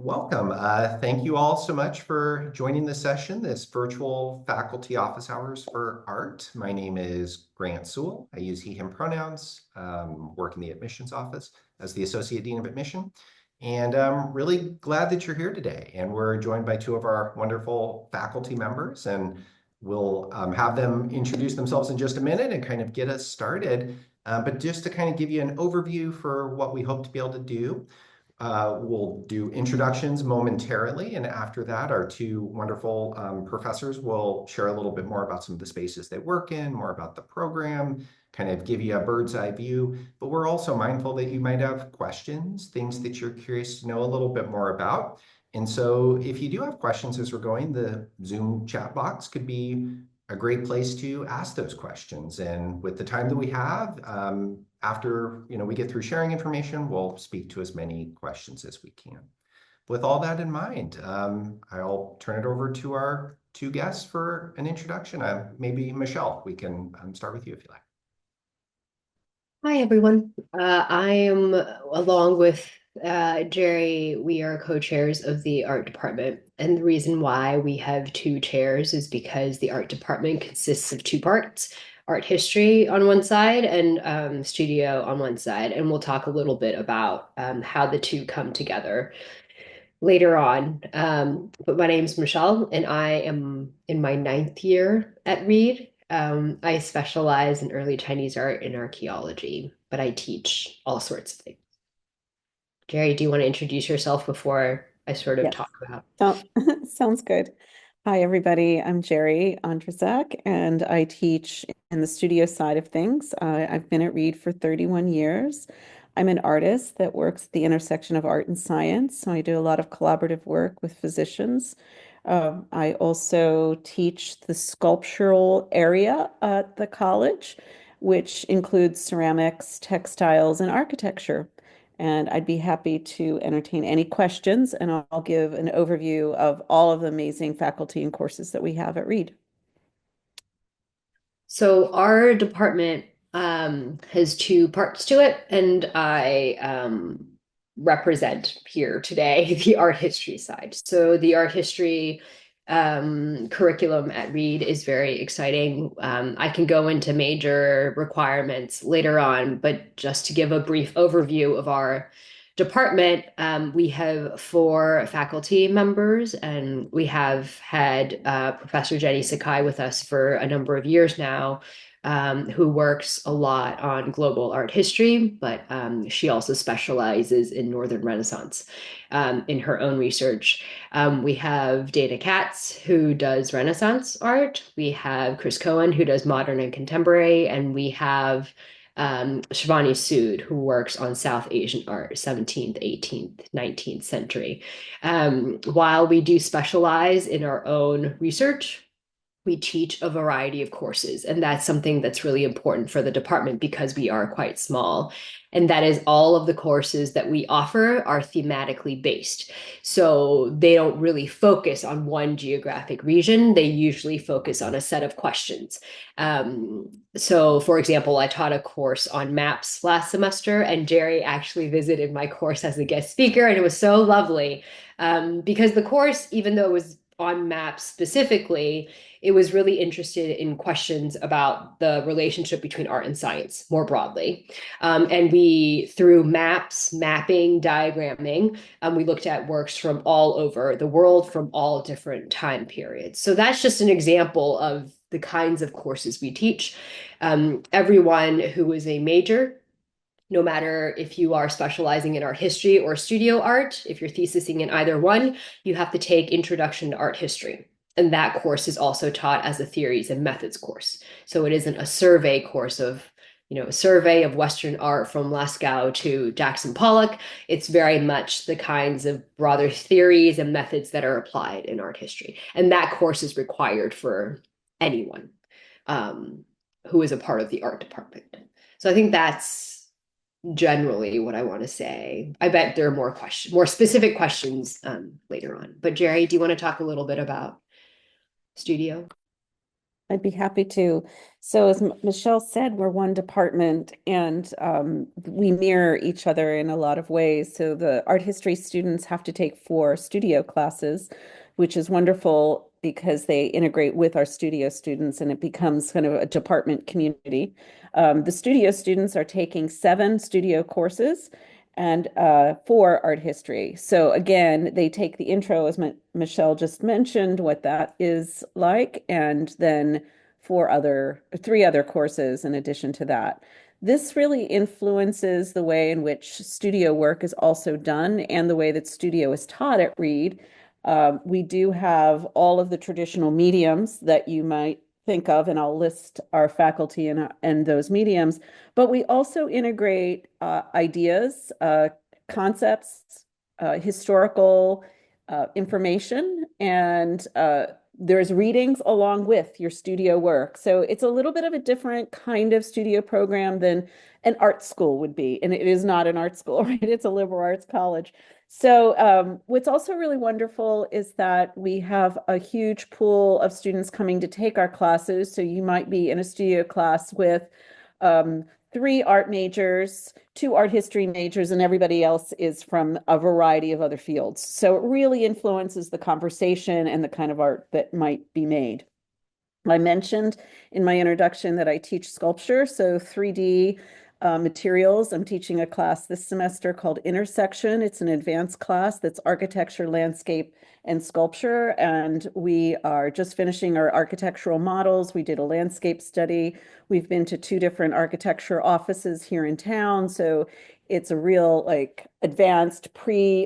Welcome. Thank you all so much for joining the session, this virtual faculty office hours for art. My name is Grant Sewell. I use he, him pronouns, work in the admissions office as the Associate Dean of Admission. And I'm really glad that you're here today. And we're joined by two of our wonderful faculty members. And we'll have them introduce themselves in just a minute and kind of get us started. But just to kind of give you an overview for what we hope to be able to do. We'll do introductions momentarily, and after that, our two wonderful professors will share a little bit more about some of the spaces they work in, more about the program, kind of give you a bird's eye view. But we're also mindful that you might have questions, things that you're curious to know a little bit more about. And so if you do have questions as we're going, the Zoom chat box could be a great place to ask those questions. And with the time that we have, after we get through sharing information, we'll speak to as many questions as we can. With all that in mind, I'll turn it over to our two guests for an introduction. Maybe Michelle, we can start with you if you like. Hi, everyone. I am, along with Gerri, we are co-chairs of the art department. And the reason why we have two chairs is because the art department consists of two parts, art history on one side and studio on one side. And we'll talk a little bit about how the two come together later on. But my name is Michelle, and I am in my ninth year at Reed. I specialize in early Chinese art and archaeology, but I teach all sorts of things. Gerri, do you want to introduce yourself before I sort of Yes. talk about? So, sounds good. Hi, everybody. I'm Gerri Ondrizek, and I teach in the studio side of things. I've been at Reed for 31 years. I'm an artist that works at the intersection of art and science, so I do a lot of collaborative work with physicians. I also teach the sculptural area at the college, which includes ceramics, textiles, and architecture. And I'd be happy to entertain any questions, and I'll give an overview of all of the amazing faculty and courses that we have at Reed. So our department has two parts to it, and I represent here today the art history side. So the art history curriculum at Reed is very exciting. I can go into major requirements later on, but just to give a brief overview of our department, we have four faculty members, and we have had Professor Jenny Sakai with us for a number of years now, who works a lot on global art history, but she also specializes in Northern Renaissance in her own research. We have Dana Katz, who does Renaissance art. We have Chris Cohen, who does modern and contemporary, and we have Shivani Sood, who works on South Asian art, 17th, 18th, 19th century. While we do specialize in our own research, we teach a variety of courses, and that's something that's really important for the department because we are quite small. And that is all of the courses that we offer are thematically based. So they don't really focus on one geographic region. They usually focus on a set of questions. So, for example, I taught a course on maps last semester, and Gerri actually visited my course as a guest speaker, and it was so lovely because the course, even though it was on maps specifically, it was really interested in questions about the relationship between art and science more broadly. And we, through maps, mapping, diagramming, we looked at works from all over the world from all different time periods. So that's just an example of the kinds of courses we teach. Everyone who is a major, no matter if you are specializing in art history or studio art, if you're thesising in either one, you have to take Introduction to Art History. And that course is also taught as a theories and methods course. So it isn't a survey course of, a survey of Western art from Lascaux to Jackson Pollock. It's very much the kinds of broader theories and methods that are applied in art history. And that course is required for anyone who is a part of the art department. So I think that's generally what I want to say. I bet there are more specific questions later on. But Gerri, do you want to talk a little bit about studio? I'd be happy to. So as Michelle said, we're one department and we mirror each other in a lot of ways. So the art history students have to take 4 studio classes, which is wonderful because they integrate with our studio students and it becomes kind of a department community. The studio students are taking 7 studio courses and 4 art history. So again, they take the intro, as Michelle just mentioned, what that is like, and then 3 other courses in addition to that. This really influences the way in which studio work is also done and the way that studio is taught at Reed. We do have all of the traditional mediums that you might think of, and I'll list our faculty and those mediums. But we also integrate ideas, concepts, historical information, and there's readings along with your studio work. So it's a little bit of a different kind of studio program than an art school would be. And it is not an art school, right? It's a liberal arts college. So what's also really wonderful is that we have a huge pool of students coming to take our classes. So you might be in a studio class with um, 3 art majors, 2 art history majors, and everybody else is from a variety of other fields. So it really influences the conversation and the kind of art that might be made. I mentioned in my introduction that I teach sculpture, so 3D materials. I'm teaching a class this semester called Intersection. It's an advanced class that's architecture, landscape, and sculpture. And we are just finishing our architectural models. We did a landscape study. We've been to 2 different architecture offices here in town. So it's a real like advanced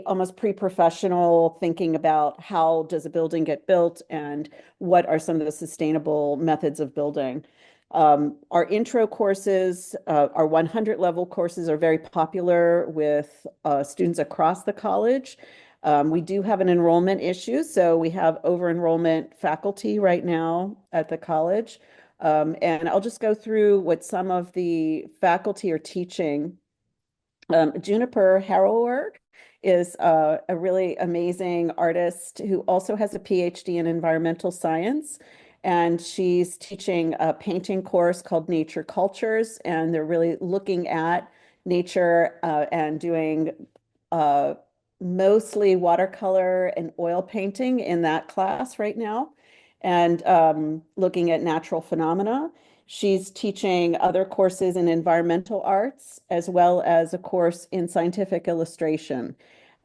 almost pre-professional thinking about how does a building get built and what are some of the sustainable methods of building. Our intro courses, our 100 level courses are very popular with students across the college. We do have an enrollment issue, so we have over enrollment faculty right now at the college. And I'll just go through what some of the faculty are teaching. Juniper Harrower is a really amazing artist who also has a PhD in environmental science. And she's teaching a painting course called Nature Cultures. And they're really looking at nature and doing uh, mostly watercolor and oil painting in that class right now, and looking at natural phenomena. She's teaching other courses in environmental arts, as well as a course in scientific illustration.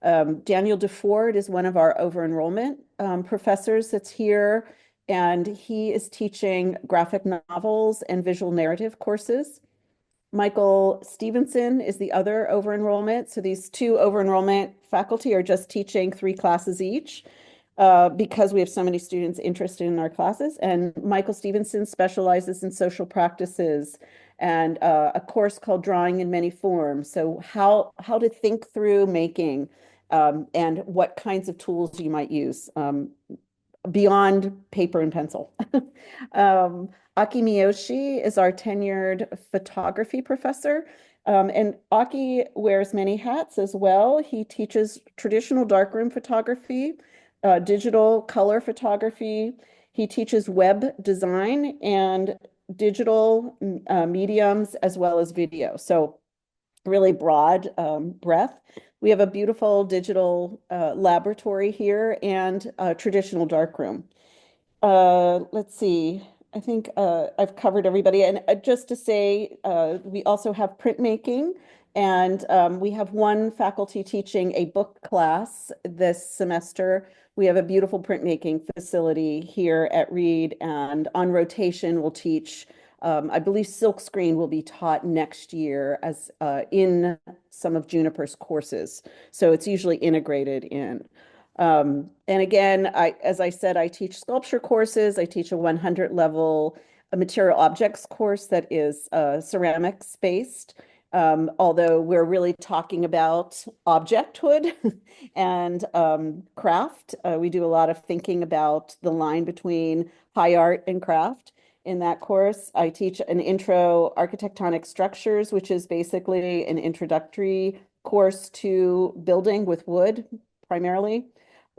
Daniel DeFord is one of our over enrollment professors that's here, and he is teaching graphic novels and visual narrative courses. Michael Stevenson is the other over enrollment. So these 2 over enrollment faculty are just teaching 3 classes each because we have so many students interested in our classes. And Michael Stevenson specializes in social practices and a course called Drawing in Many Forms. So how to think through making and what kinds of tools you might use. Beyond paper and pencil. Aki Miyoshi is our tenured photography professor. And Aki wears many hats as well. He teaches traditional darkroom photography, digital color photography. He teaches web design and digital mediums as well as video. So really broad breadth. We have a beautiful digital laboratory here and a traditional darkroom. Let's see. I think I've covered everybody. And just to say, we also have printmaking, and we have one faculty teaching a book class this semester. We have a beautiful printmaking facility here at Reed, and on rotation, we'll teach. I believe silkscreen will be taught next year as in some of Juniper's courses. So it's usually integrated in. And again, as I said, I teach sculpture courses. I teach a 100 level material objects course that is ceramics based. Although we're really talking about objecthood and craft. We do a lot of thinking about the line between high art and craft. In that course, I teach an intro architectonic structures, which is basically an introductory course to building with wood primarily.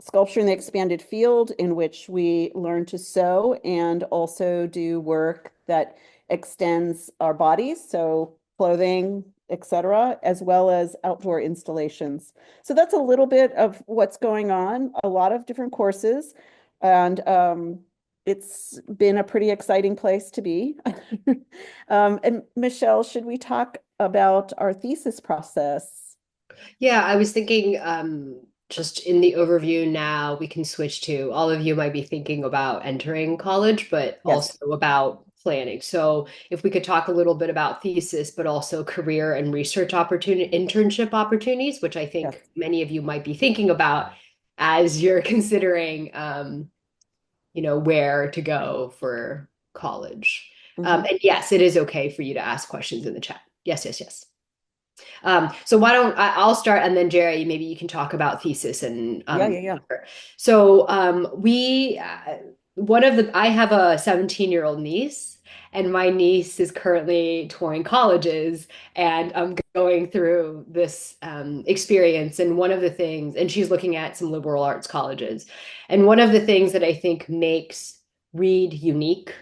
sculpture in the expanded field, in which we learn to sew and also do work that extends our bodies, so clothing, etc., as well as outdoor installations. So that's a little bit of what's going on, a lot of different courses, and it's been a pretty exciting place to be. And Michelle, should we talk about our thesis process? Yeah, I was thinking just in the overview now, we can switch to all of you might be thinking about entering college, but Yes. also about planning. So if we could talk a little bit about thesis, but also career and research opportunity, internship opportunities, which I Yes. think many of you might be thinking about as you're considering where to go for college. Mhm. And yes, it is okay for you to ask questions in the chat. Yes, yes, yes. So why don't I'll start and then Gerri, maybe you can talk about thesis and Yeah, yeah, yeah. so we one of the I have a 17-year-old niece and my niece is currently touring colleges and I'm going through this experience and one of the things and she's looking at some liberal arts colleges and one of the things that I think makes Reed unique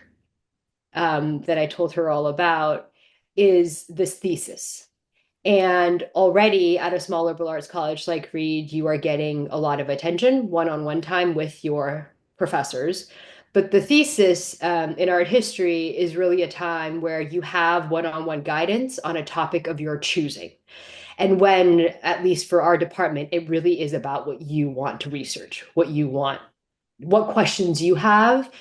that I told her all about is this thesis. And already at a small liberal arts college like Reed, you are getting a lot of attention, one-on-one time with your professors. But the thesis in art history is really a time where you have one-on-one guidance on a topic of your choosing. And when, at least for our department, it really is about what you want to research, what you want, what questions you have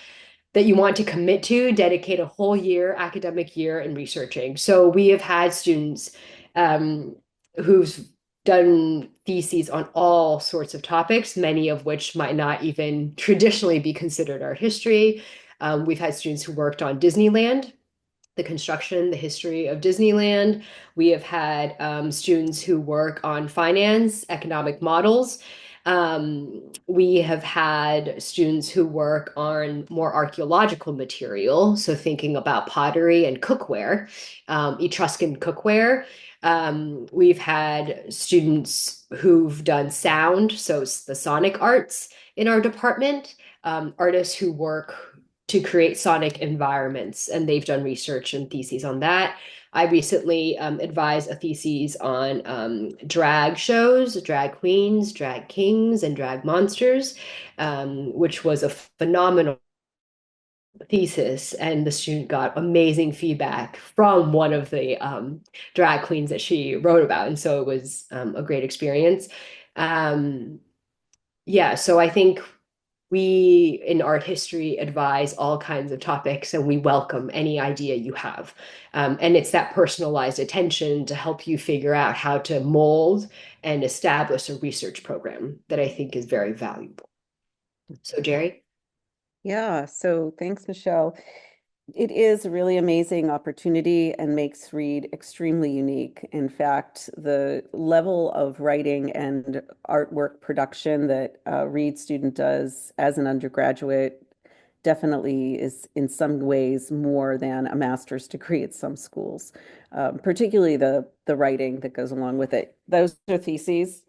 that you want to commit to, dedicate a whole year, academic year in researching. So we have had students um, who've done theses on all sorts of topics, many of which might not even traditionally be considered art history. We've had students who worked on Disneyland, the construction, the history of Disneyland. We have had students who work on finance, economic models. We have had students who work on more archaeological material, so thinking about pottery and cookware, Etruscan cookware. We've had students who've done sound, so the sonic arts in our department, artists who work to create sonic environments, and they've done research and theses on that. I recently advised a thesis on drag shows, drag queens, drag kings, and drag monsters, which was a phenomenal thesis. And the student got amazing feedback from one of the drag queens that she wrote about. And so it was a great experience. Um, yeah, so I think we in art history advise all kinds of topics and we welcome any idea you have. And it's that personalized attention to help you figure out how to mold and establish a research program that I think is very valuable. So, Gerri? Yeah, so thanks, Michelle. It is a really amazing opportunity and makes Reed extremely unique. In fact, the level of writing and artwork production that a Reed student does as an undergraduate definitely is in some ways more than a master's degree at some schools, particularly the writing that goes along with it. Those are theses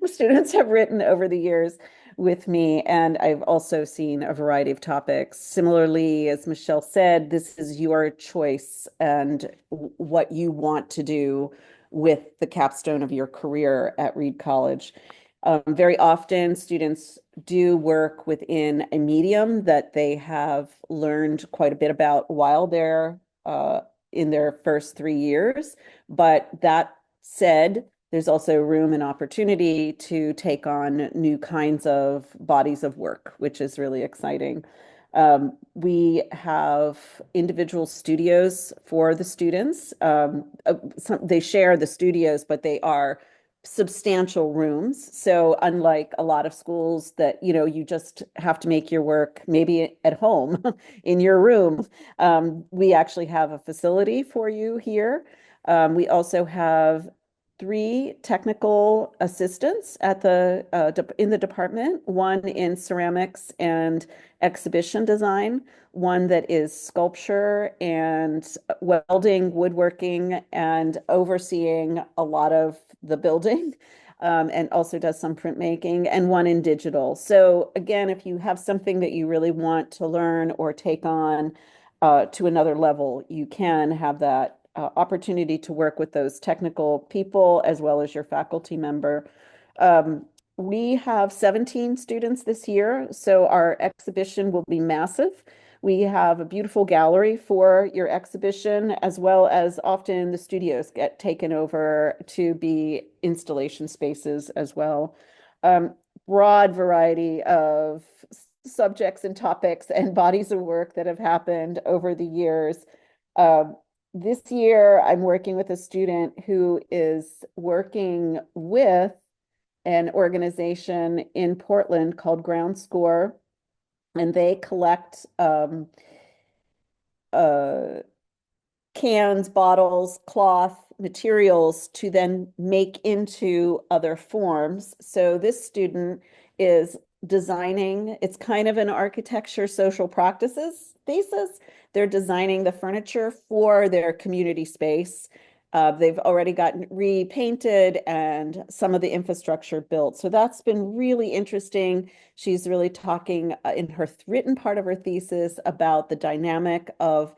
students have written over the years with me, and I've also seen a variety of topics. Similarly, as Michelle said, this is your choice and what you want to do with the capstone of your career at Reed College. Very often, students do work within a medium that they have learned quite a bit about while they're in their first 3 years. But that said, there's also room and opportunity to take on new kinds of bodies of work, which is really exciting. We have individual studios for the students. They share the studios, but they are substantial rooms. So unlike a lot of schools that, you just have to make your work maybe at home in your room, we actually have a facility for you here. We also have 3 technical assistants at in the department, one in ceramics and exhibition design, one that is sculpture and welding, woodworking, and overseeing a lot of the building. and also does some printmaking, and one in digital. So again, if you have something that you really want to learn or take on to another level, you can have that opportunity to work with those technical people as well as your faculty member. Um, we have 17 students this year, so our exhibition will be massive. We have a beautiful gallery for your exhibition, as well as often the studios get taken over to be installation spaces as well. Um, Broad variety of subjects and topics and bodies of work that have happened over the years. This year, I'm working with a student who is working with an organization in Portland called Ground Score, and they collect uh, cans, bottles, cloth, materials to then make into other forms. So this student is designing, it's kind of an architecture social practices thesis. They're designing the furniture for their community space. They've already gotten repainted and some of the infrastructure built. So that's been really interesting. She's really talking in her written part of her thesis about the dynamic of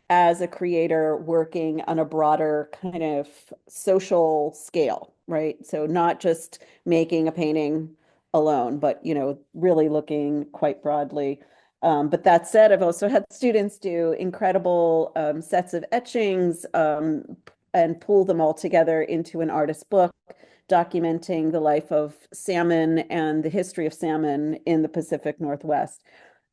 as a creator working on a broader kind of social scale, right? So not just making a painting alone, but really looking quite broadly. But that said, I've also had students do incredible sets of etchings and pull them all together into an artist book documenting the life of salmon and the history of salmon in the Pacific Northwest.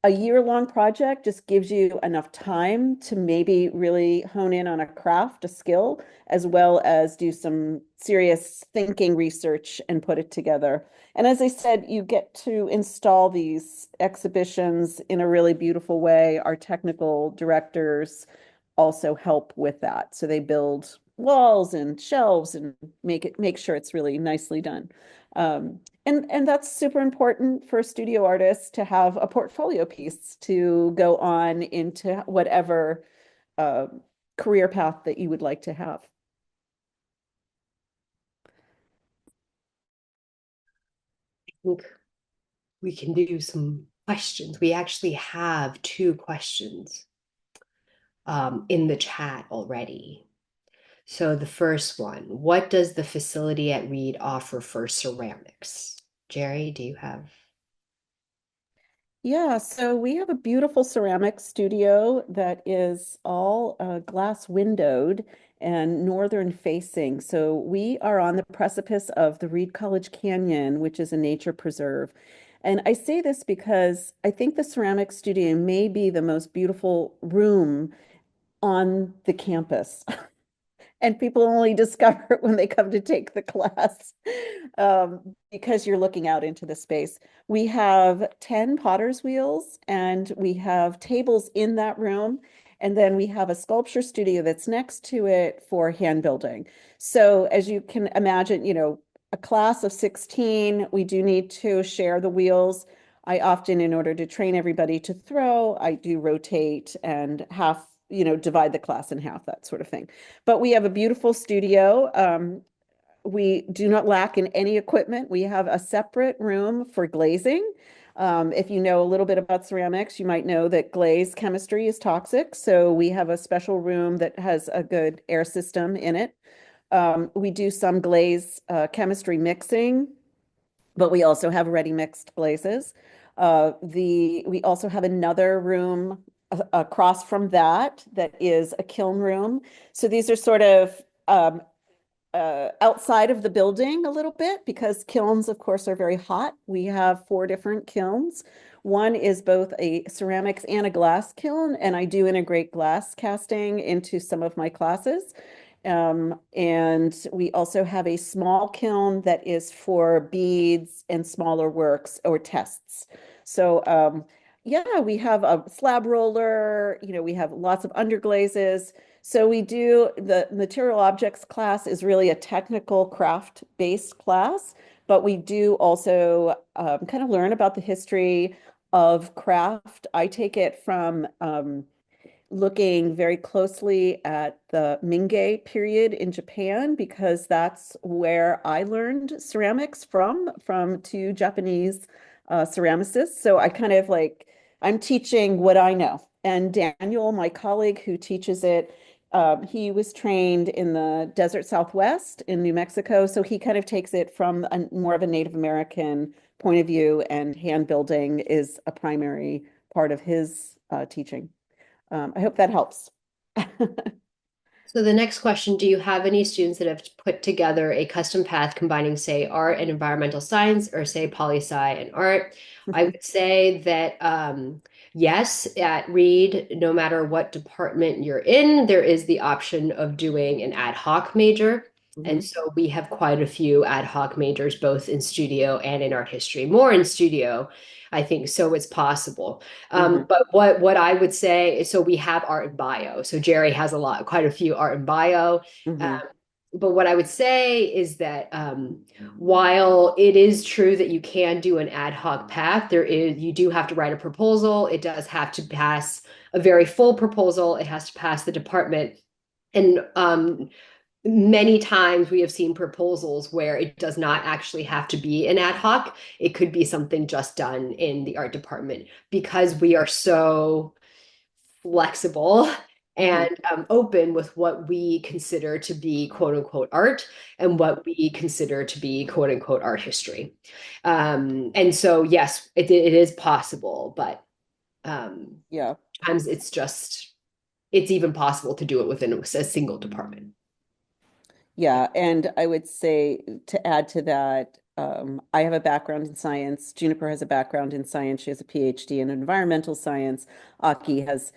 A year-long project just gives you enough time to maybe really hone in on a craft, a skill, as well as do some serious thinking research and put it together. And as I said, you get to install these exhibitions in a really beautiful way. Our technical directors also help with that. So they build walls and shelves and make sure it's really nicely done. And that's super important for studio artists to have a portfolio piece to go on into whatever uh, career path that you would like to have. I think we can do some questions. We actually have two questions in the chat already. So the first one, what does the facility at Reed offer for ceramics? Gerri, do you have? Yeah, so we have a beautiful ceramic studio that is all glass windowed and northern facing. So we are on the precipice of the Reed College Canyon, which is a nature preserve. And I say this because I think the ceramic studio may be the most beautiful room on the campus. And people only discover it when they come to take the class because you're looking out into the space. We have 10 potter's wheels and we have tables in that room. And then we have a sculpture studio that's next to it for hand building. So as you can imagine, a class of 16, we do need to share the wheels. I often, in order to train everybody to throw, I do rotate and divide the class in half, that sort of thing. But we have a beautiful studio. We do not lack in any equipment. We have a separate room for glazing. If you know a little bit about ceramics, you might know that glaze chemistry is toxic. So we have a special room that has a good air system in it. We do some glaze chemistry mixing, but we also have ready mixed glazes. We also have another room across from that is a kiln room. So these are sort of outside of the building a little bit because kilns, of course, are very hot. We have 4 different kilns. One is both a ceramics and a glass kiln, and I do integrate glass casting into some of my classes. And we also have a small kiln that is for beads and smaller works or tests. So yeah, we have a slab roller, we have lots of underglazes. So we do the material objects class is really a technical craft-based class, but we do also kind of learn about the history of craft. I take it from looking very closely at the Mingei period in Japan because that's where I learned ceramics from two Japanese ceramicists. So I kind of like, I'm teaching what I know. And Daniel, my colleague who teaches it, he was trained in the desert Southwest in New Mexico. So he kind of takes it from more of a Native American point of view, and hand building is a primary part of his teaching. I hope that helps. So the next question, do you have any students that have put together a custom path combining, say, art and environmental science, or say poli-sci and art? I would say that yes, at Reed, no matter what department you're in, there is the option of doing an ad hoc major. And so we have quite a few ad hoc majors, both in studio and in art history, more in studio, I think, so it's possible. But what I would say is, so we have art and bio. So Gerri has quite a few art and bio. But what I would say is that while it is true that you can do an ad hoc path, you do have to write a proposal. It does have to pass a very full proposal. It has to pass the department. And many times we have seen proposals where it does not actually have to be an ad hoc. It could be something just done in the art department because we are so flexible and open with what we consider to be quote unquote art and what we consider to be quote unquote art history. And so, yes, it is possible, but Yeah. sometimes it's even possible to do it within a single department. Yeah, and I would say to add to that, I have a background in science. Juniper has a background in science. She has a PhD in environmental science. Aki has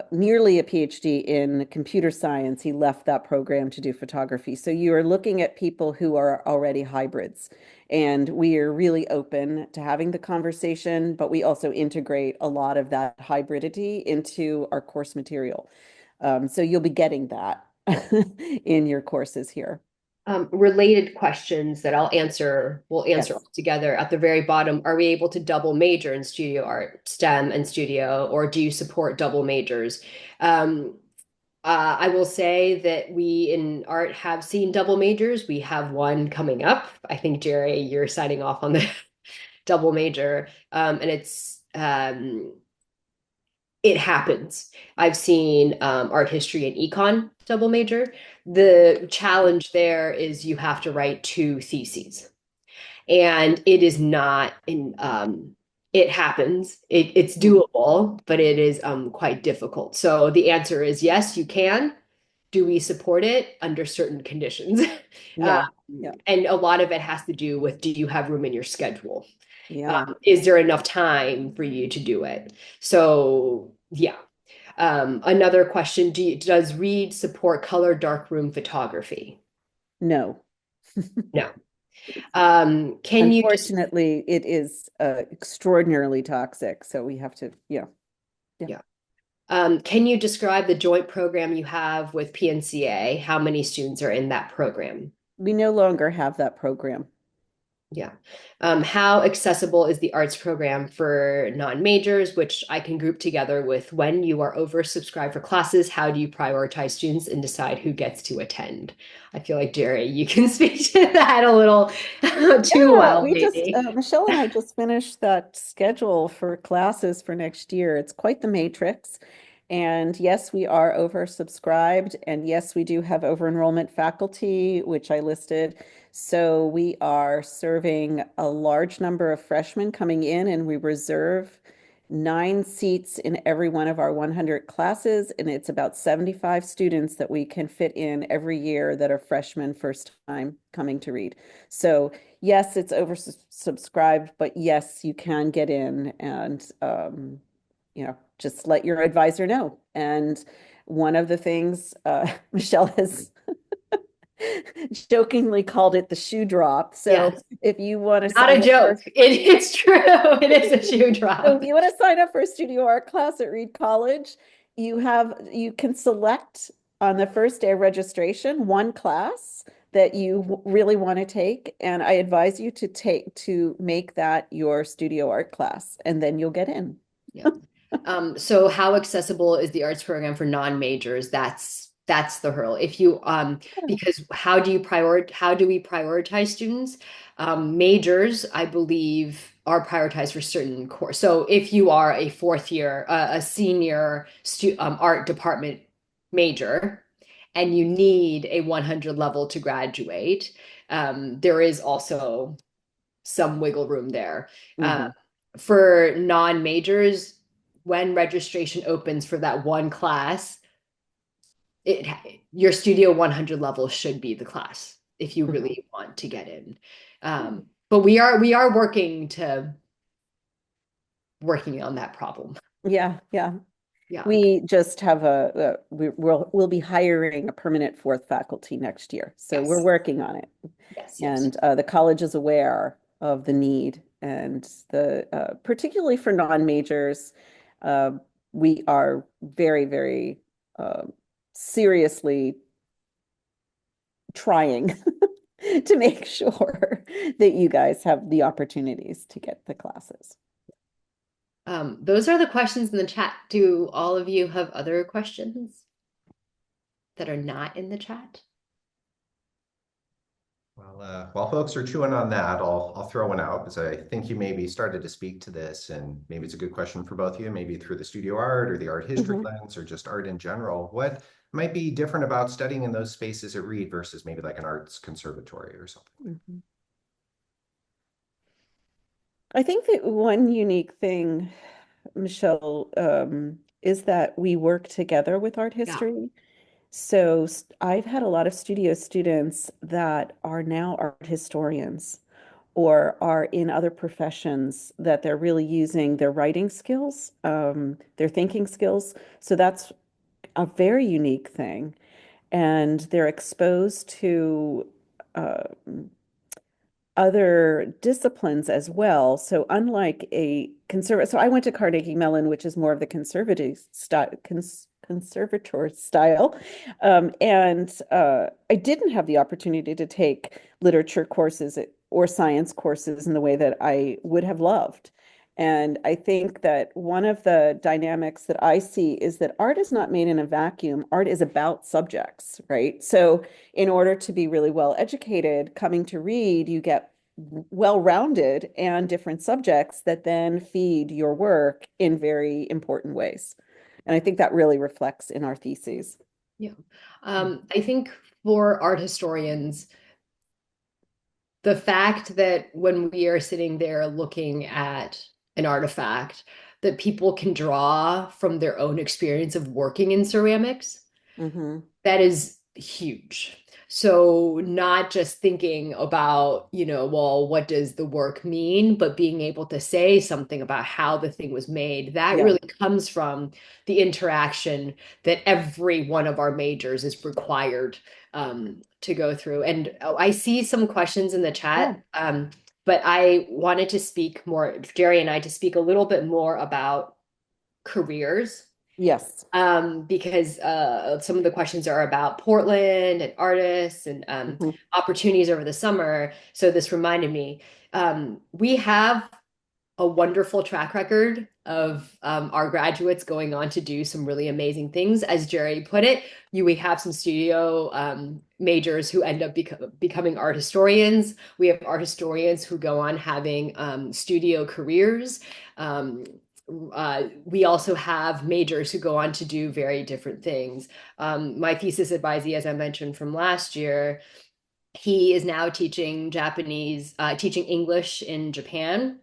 nearly a PhD in computer science. He left that program to do photography. So you are looking at people who are already hybrids. And we are really open to having the conversation, but we also integrate a lot of that hybridity into our course material. So you'll be getting that in your courses here. Related questions that we'll answer Yes. all together at the very bottom. Are we able to double major in studio art, STEM and studio, or do you support double majors? I will say that we in art have seen double majors. We have one coming up. I think, Gerri, you're signing off on the double major. And it happens. I've seen art history and econ double major. The challenge there is you have to write two theses, and it is not in. It happens. It's doable, but it is quite difficult. So the answer is yes, you can. Do we support it under certain conditions? Uh, Yeah. Yeah. and a lot of it has to do with, do you have room in your schedule? Yeah. Is there enough time for you to do it? So yeah. Another question, does Reed support color darkroom photography? No. No. Can you just, Unfortunately, it is extraordinarily toxic. So we have to, yeah. Yeah. yeah. Can you describe the joint program you have with PNCA? How many students are in that program? We no longer have that program. Yeah. How accessible is the arts program for non-majors, which I can group together with when you are oversubscribed for classes? How do you prioritize students and decide who gets to attend? I feel like, Gerri, you can speak to that a little too Yeah, well, we just, maybe. Michelle and I just finished that schedule for classes for next year. It's quite the matrix. And yes, we are oversubscribed. And yes, we do have over enrollment faculty, which I listed. So we are serving a large number of freshmen coming in, and we reserve 9 seats in every one of our 100 classes. And it's about 75 students that we can fit in every year that are freshmen first time coming to read. So yes, it's oversubscribed, but yes, you can get in and just let your advisor know. And one of the things Michelle has jokingly called it the shoe drop. So Yes, if you want to not a sign up joke. It's true. It is a shoe so drop. if you want to sign up for a studio art class at Reed College, you can select on the first day of registration one class that you really want to take, and I advise you to make that your studio art class, and then you'll get in. Yeah. So how accessible is the arts program for non-majors? That's the hurdle. If you because how do we prioritize students? Majors, I believe, are prioritized for certain course. So if you are a fourth year, a senior art department major, and you need a 100 level to graduate, there is also some wiggle room there. Uh, Hmm. for non-majors, when registration opens for that one class, it your Studio 100 level should be the class if you Hmm. really want to get in. But we are working on that problem. Yeah, yeah. Yeah. We just have we'll be hiring a permanent fourth faculty next year. So we're Yes. working on it. Yes. Yes. And the college is aware of the need and particularly for non-majors, uh, we are very, very uh, seriously trying to make sure that you guys have the opportunities to get the classes. Those are the questions in the chat. Do all of you have other questions that are not in the chat? Well, while folks are chewing on that, I'll throw one out because I think you maybe started to speak to this, and maybe it's a good question for both of you, maybe through the studio art or the art history Mhm. lens or just art in general. What might be different about studying in those spaces at Reed versus maybe like an arts conservatory or something? Mhm. I think that one unique thing, Michelle, is that we work together with art Yeah. history. So I've had a lot of studio students that are now art historians or are in other professions that they're really using their writing skills, their thinking skills. So that's a very unique thing. And they're exposed to uh, other disciplines as well. So unlike a conservative, so I went to Carnegie Mellon, which is more of the conservative style, conservator style, and I didn't have the opportunity to take literature courses or science courses in the way that I would have loved. And I think that one of the dynamics that I see is that art is not made in a vacuum. Art is about subjects, right? So in order to be really well educated, coming to Reed, you get well-rounded and different subjects that then feed your work in very important ways. And I think that really reflects in our theses. Yeah. I think for art historians, the fact that when we are sitting there looking at an artifact, that people can draw from their own experience of working in ceramics, Mm-hmm. that is huge. So not just thinking about, well, what does the work mean, but being able to say something about how the thing was made. That Yeah. really comes from the interaction that every one of our majors is required to go through. And I see some questions in the Yeah. chat, but I wanted to speak more, Gerri and I, to speak a little bit more about careers, Yes. because some of the questions are about Portland and artists and Mm-hmm. opportunities over the summer. So this reminded me, we have a wonderful track record of our graduates going on to do some really amazing things. As Gerri put it, we have some studio majors who end up becoming art historians. We have art historians who go on having studio careers. Um, we also have majors who go on to do very different things. My thesis advisee, as I mentioned from last year, he is now teaching English in Japan.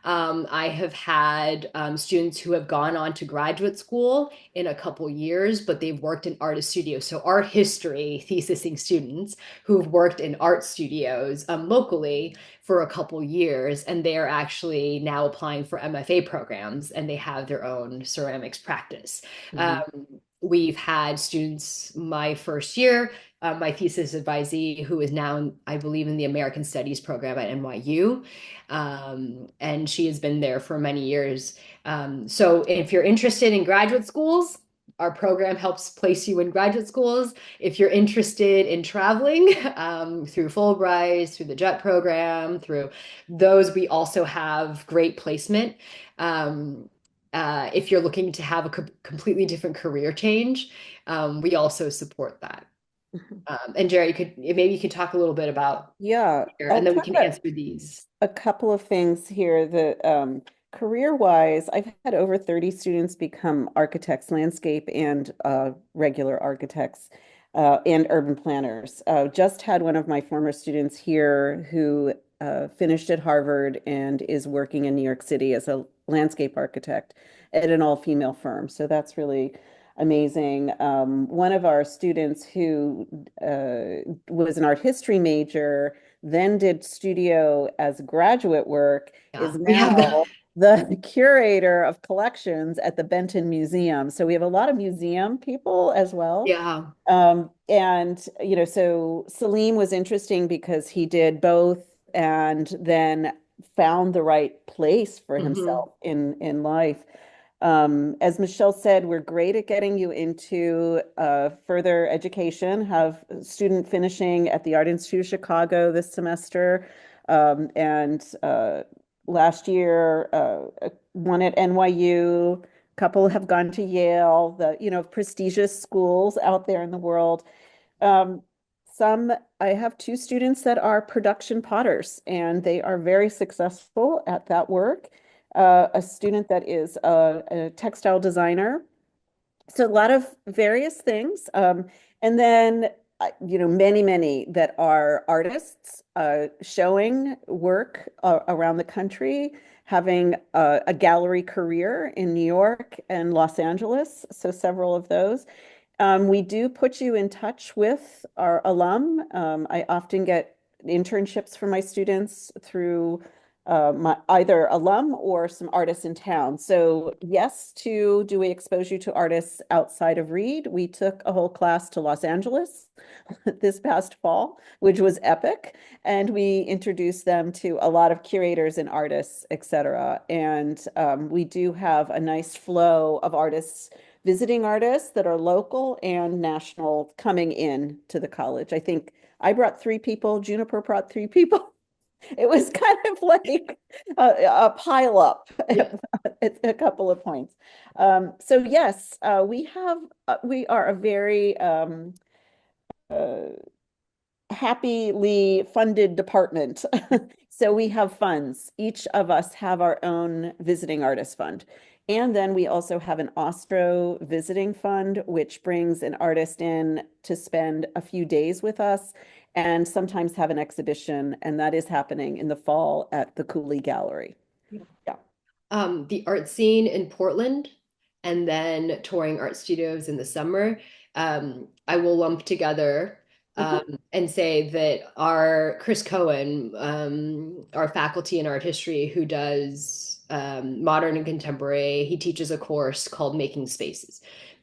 I have had students who have gone on to graduate school in a couple years, but they've worked in artist studios. So art history thesising students who've worked in art studios locally for a couple years, and they are actually now applying for MFA programs, and they have their own ceramics practice. Mm-hmm. Um, we've had students my first year, my thesis advisee, who is now, I believe, in the American Studies program at NYU, and she has been there for many years. So if you're interested in graduate schools, our program helps place you in graduate schools. If you're interested in traveling through Fulbright, through the JET program, through those, we also have great placement. Um, if you're looking to have a completely different career change, we also support that. And Gerri, maybe you could talk a little bit about Yeah, here, I'll and then we talk can about answer these. a couple of things here. The career-wise, I've had over 30 students become architects, landscape and regular architects, and urban planners. Just had one of my former students here who finished at Harvard and is working in New York City as a landscape architect at an all-female firm. So that's really amazing. One of our students who was an art history major, then did studio as graduate work, Yeah, is we have the now the curator of collections at the Benton Museum. So we have a lot of museum people as well. yeah. And so Salim was interesting because he did both and then found the right place for Hmm. himself in life. As Michelle said, we're great at getting you into further education. Have a student finishing at the Art Institute of Chicago this semester, and last year one at NYU. A couple have gone to Yale, the prestigious schools out there in the world. Um, some I have two students that are production potters, and they are very successful at that work. A student that is a textile designer. So a lot of various things. And then, many, many that are artists showing work around the country, having a gallery career in New York and Los Angeles. So several of those. We do put you in touch with our alum. I often get internships for my students through my either alum or some artists in town. So yes, do we expose you to artists outside of Reed? We took a whole class to Los Angeles this past fall, which was epic. And we introduced them to a lot of curators and artists, et cetera. And we do have a nice flow of artists, visiting artists that are local and national coming in to the college. I think I brought three people, Juniper brought three people. It was kind of like a pile up Yeah. at a couple of points. So yes, we are a very uh, happily funded department. So we have funds. Each of us have our own visiting artist fund. And then we also have an Austro visiting fund, which brings an artist in to spend a few days with us and sometimes have an exhibition. And that is happening in the fall at the Cooley Gallery. Yeah. The art scene in Portland and then touring art studios in the summer. I will lump together Uh-huh. and say that our Chris Cohen, our faculty in art history who does modern and contemporary, he teaches a course called Making Spaces.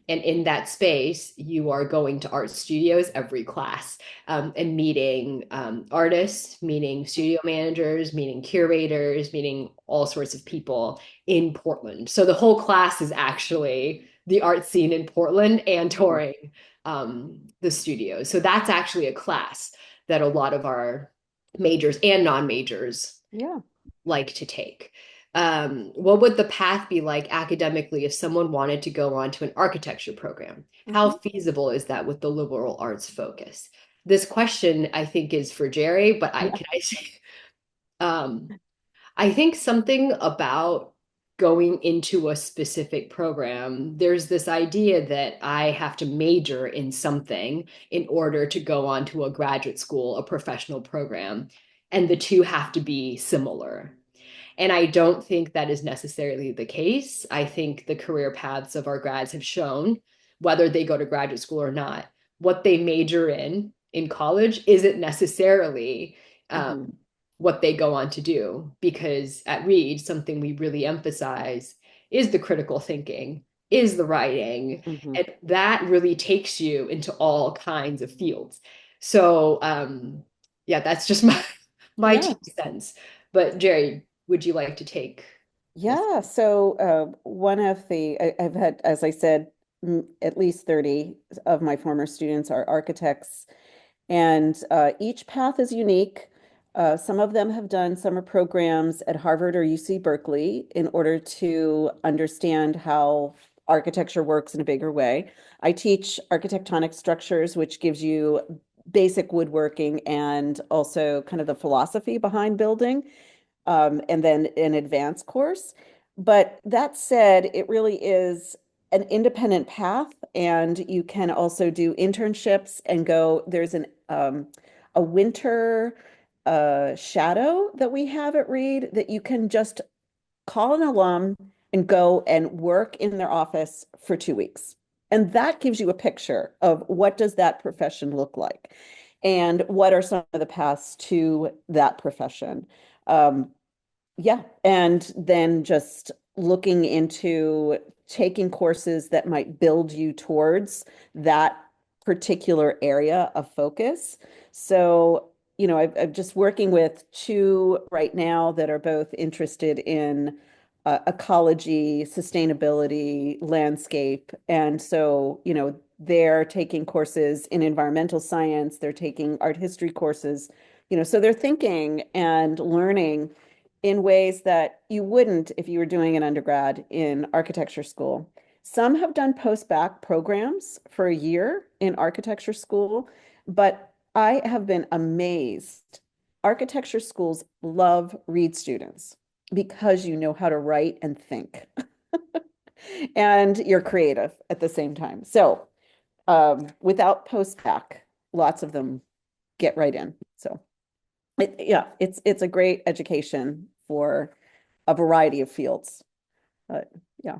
And in that space, you are going to art studios every class and meeting artists, meeting studio managers, meeting curators, meeting all sorts of people in Portland. So the whole class is actually the art scene in Portland and touring the studios. So that's actually a class that a lot of our majors and non-majors Yeah. like to take. What would the path be like academically if someone wanted to go on to an architecture program? How Mhm. feasible is that with the liberal arts focus? This question, I think, is for Gerri, but Yeah. can I say, um, I think something about going into a specific program, there's this idea that I have to major in something in order to go on to a graduate school, a professional program, and the two have to be similar. And I don't think that is necessarily the case. I think the career paths of our grads have shown, whether they go to graduate school or not, what they major in college isn't necessarily Mhm. what they go on to do. Because at Reed, something we really emphasize is the critical thinking, is the writing, Mhm. and that really takes you into all kinds of fields. So yeah, that's just my two Yeah. cents. But Gerri, would you like to take this? Yeah, so one of I've had, as I said, at least 30 of my former students are architects, and each path is unique. Some of them have done summer programs at Harvard or UC Berkeley in order to understand how architecture works in a bigger way. I teach architectonic structures, which gives you basic woodworking and also kind of the philosophy behind building, and then an advanced course. But that said, it really is an independent path, and you can also do internships and go. There's a winter shadow that we have at Reed that you can just call an alum and go and work in their office for 2 weeks. And that gives you a picture of what does that profession look like and what are some of the paths to that profession. Um, yeah, and then just looking into taking courses that might build you towards that particular area of focus. So, I'm just working with two right now that are both interested in ecology, sustainability, landscape. And so, they're taking courses in environmental science, they're taking art history courses, so they're thinking and learning in ways that you wouldn't if you were doing an undergrad in architecture school. Some have done post-bac programs for a year in architecture school, but I have been amazed. Architecture schools love Reed students because you know how to write and think, and you're creative at the same time. So, without post-bac, lots of them get right in. So yeah, it's a great education for a variety of fields. Yeah.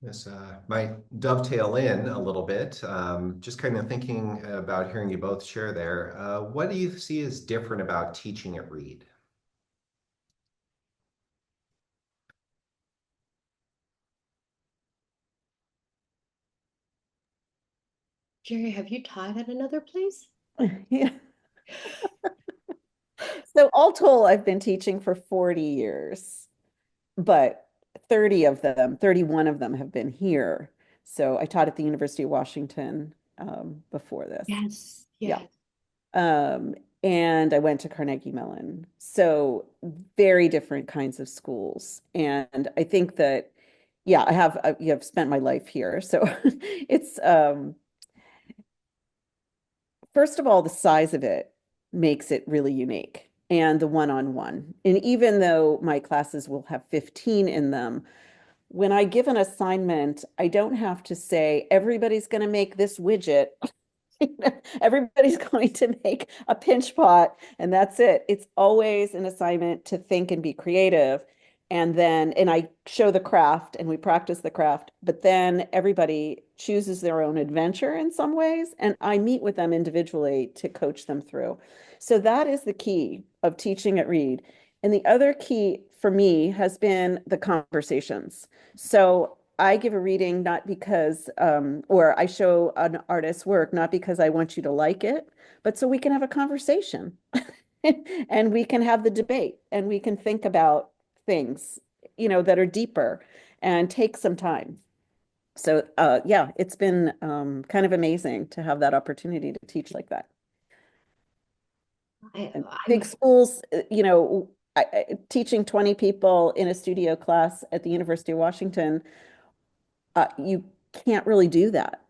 This might dovetail in a little bit. Just kind of thinking about hearing you both share there. What do you see as different about teaching at Reed? Gerri, have you taught at another place? Yeah. So all told, I've been teaching for 40 years, but 30 of them, 31 of them have been here. So I taught at the University of Washington before this. Yes, Yeah. yes. Um, and I went to Carnegie Mellon. So very different kinds of schools. And I think that, yeah, you have spent my life here. So it's first of all, the size of it makes it really unique and the one-on-one. And even though my classes will have 15 in them, when I give an assignment, I don't have to say everybody's going to make this widget. Everybody's going to make a pinch pot and that's it. It's always an assignment to think and be creative. And I show the craft and we practice the craft, but then everybody chooses their own adventure in some ways. And I meet with them individually to coach them through. So that is the key of teaching at Reed. And the other key for me has been the conversations. So I give a reading not because, or I show an artist's work, not because I want you to like it, but so we can have a conversation and we can have the debate and we can think about things, that are deeper and take some time. So, yeah, it's been kind of amazing to have that opportunity to teach like that. I, And big I'm schools, teaching 20 people in a studio class at the University of Washington, you can't really do that.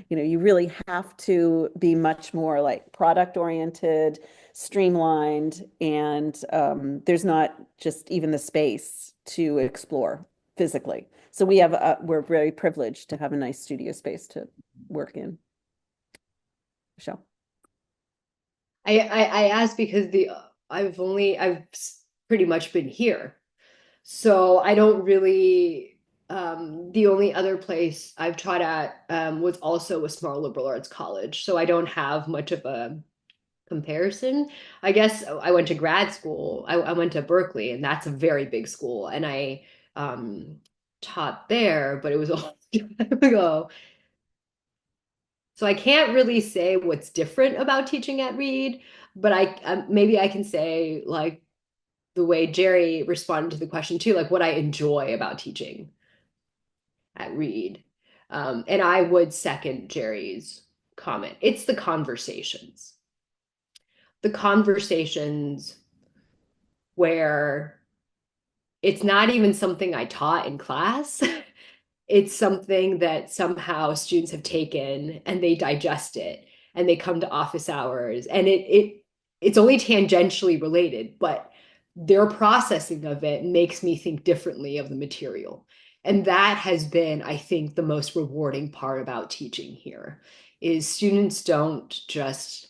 You really have to be much more like product oriented, streamlined, and there's not just even the space to explore physically. So we're very privileged to have a nice studio space to work in. Michelle. I asked because I've pretty much been here. So I don't really the only other place I've taught at was also a small liberal arts college. So I don't have much of a comparison. I guess I went to grad school. I went to Berkeley, and that's a very big school. And I taught there, but it was a long time ago. So I can't really say what's different about teaching at Reed, but maybe I can say like the way Gerri responded to the question too, like what I enjoy about teaching at Reed. And I would second Gerri's comment. It's the conversations where it's not even something I taught in class. It's something that somehow students have taken and they digest it and they come to office hours and it's only tangentially related, but their processing of it makes me think differently of the material. And that has been, I think, the most rewarding part about teaching here is students don't just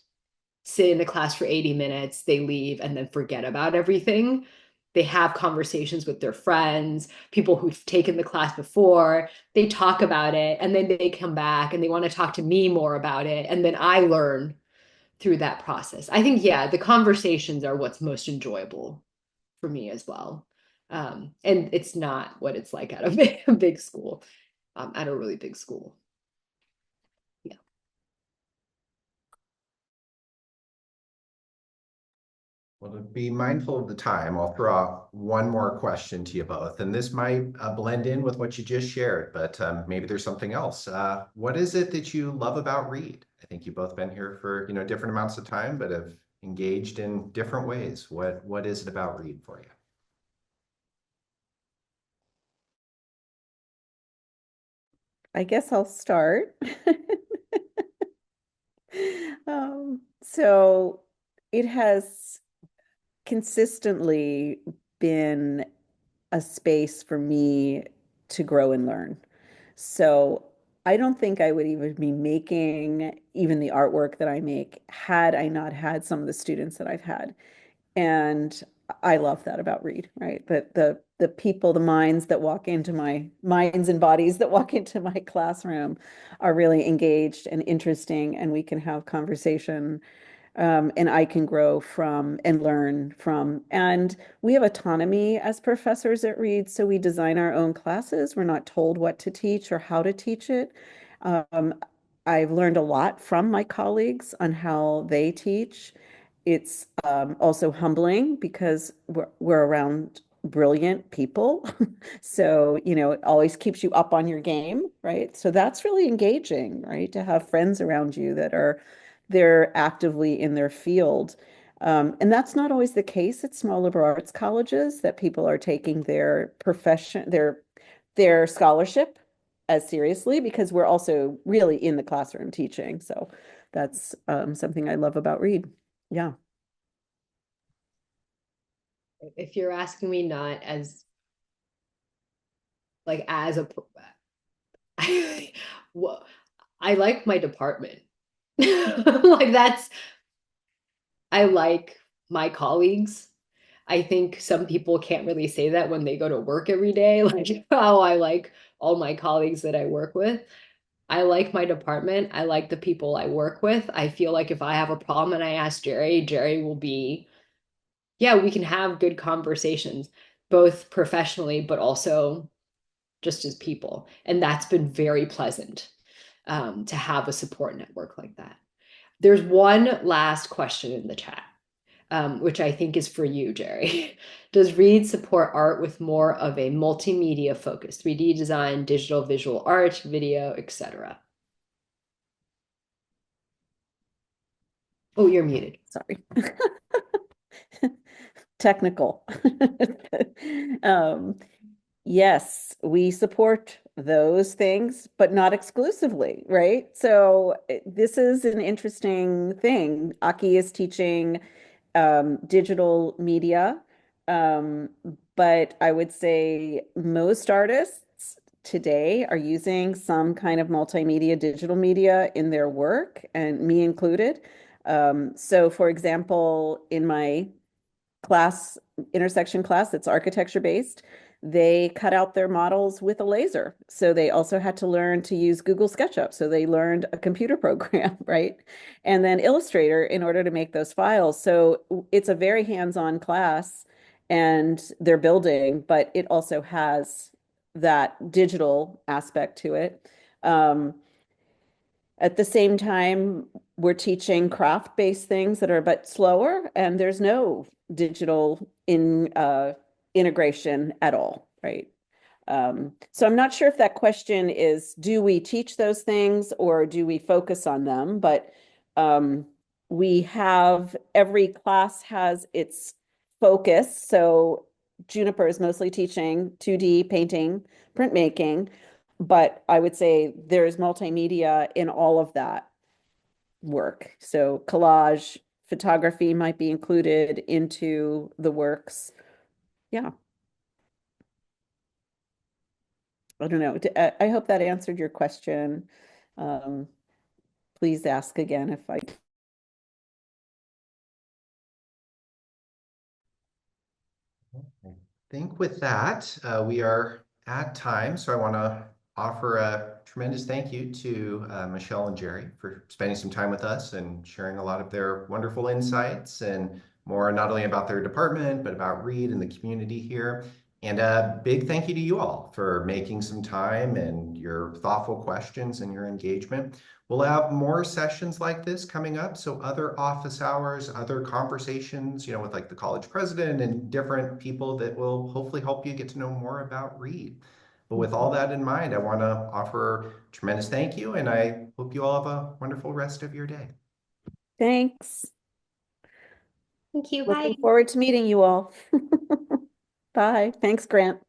sit in the class for 80 minutes, they leave and then forget about everything. They have conversations with their friends, people who've taken the class before. They talk about it and then they come back and they want to talk to me more about it. And then I learn through that process. I think, yeah, the conversations are what's most enjoyable for me as well. And it's not what it's like at a big school, at a really big school. Yeah. Well, to be mindful of the time, I'll throw out one more question to you both, and this might blend in with what you just shared, but maybe there's something else. What is it that you love about Reed? I think you've both been here for different amounts of time, but have engaged in different ways. What is it about Reed for you? I guess I'll start. So it has consistently been a space for me to grow and learn. So I don't think I would even be making even the artwork that I make had I not had some of the students that I've had. And I love that about Reed, right? The people, the minds and bodies that walk into my classroom are really engaged and interesting, and we can have conversation, and I can grow from and learn from. And we have autonomy as professors at Reed, so we design our own classes. We're not told what to teach or how to teach it. Um, I've learned a lot from my colleagues on how they teach. It's also humbling because we're around brilliant people. So, it always keeps you up on your game, right? So that's really engaging, right? To have friends around you that are they're actively in their field. And that's not always the case at small liberal arts colleges, that people are taking their profession, their scholarship as seriously, because we're also really in the classroom teaching. So that's something I love about Reed. Yeah. If you're asking me not as like as a well, I like my department. Like that's I like my colleagues. I think some people can't really say that when they go to work every day. Like, oh, I like all my colleagues that I work with. I like my department. I like the people I work with. I feel like if I have a problem and I ask Gerri, Gerri will be, yeah, we can have good conversations, both professionally, but also just as people. And that's been very pleasant, to have a support network like that. There's one last question in the chat, which I think is for you, Gerri. Does Reed support art with more of a multimedia focus, 3D design, digital visual art, video, etc.? Oh, you're muted. Sorry. Technical. Um, Yes, we support those things, but not exclusively, right? So this is an interesting thing. Aki is teaching digital media, um, but I would say most artists today are using some kind of multimedia, digital media in their work, and me included. So, for example, in my class, intersection class that's architecture based, they cut out their models with a laser. So they also had to learn to use Google SketchUp. So they learned a computer program, right? And then Illustrator in order to make those files. So it's a very hands-on class and they're building, but it also has that digital aspect to it. At the same time, we're teaching craft-based things that are a bit slower, and there's no digital integration at all, right? So I'm not sure if that question is, do we teach those things or do we focus on them? But we have, every class has its focus. So Juniper is mostly teaching 2D painting, printmaking, but I would say there's multimedia in all of that work. So collage, photography might be included into the works. Yeah. I don't know. I hope that answered your question. Um, please ask again if I. I think with that, we are at time. So I want to offer a tremendous thank you to Michelle and Gerri for spending some time with us and sharing a lot of their wonderful insights and more not only about their department, but about Reed and the community here. And a big thank you to you all for making some time and your thoughtful questions and your engagement. We'll have more sessions like this coming up. So other office hours, other conversations, with like the college president and different people that will hopefully help you get to know more about Reed. But with all that in mind, I want to offer a tremendous thank you, and I hope you all have a wonderful rest of your day. Thanks. Thank you. Bye. Looking forward to meeting you all. Bye. Thanks, Grant.